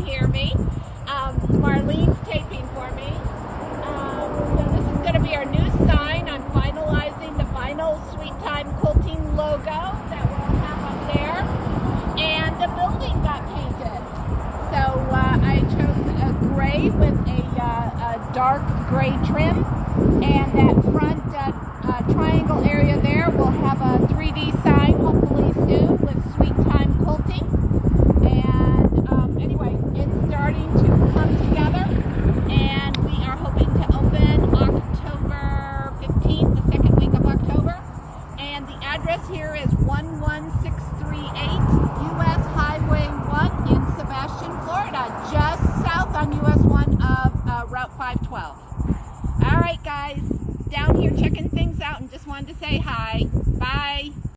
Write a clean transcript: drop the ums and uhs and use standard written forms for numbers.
hear me. Marlene's taping for me. So this is going to be our new sign. I'm finalizing the vinyl Sweet Time Quilting logo that we'll have up there. And the building got painted. So I chose a gray with a dark gray trim. And that front triangle area there will have a 3D sign hopefully soon with Sweet Time Quilting. And anyway, it's starting to come together, and we are hoping to open October 15th, the second week of October. And the address here is 11638 US Highway 1 in Sebastian, Florida, just south on US 1 of Route 512. All right, guys, down here checking things out and just wanted to say hi. Bye.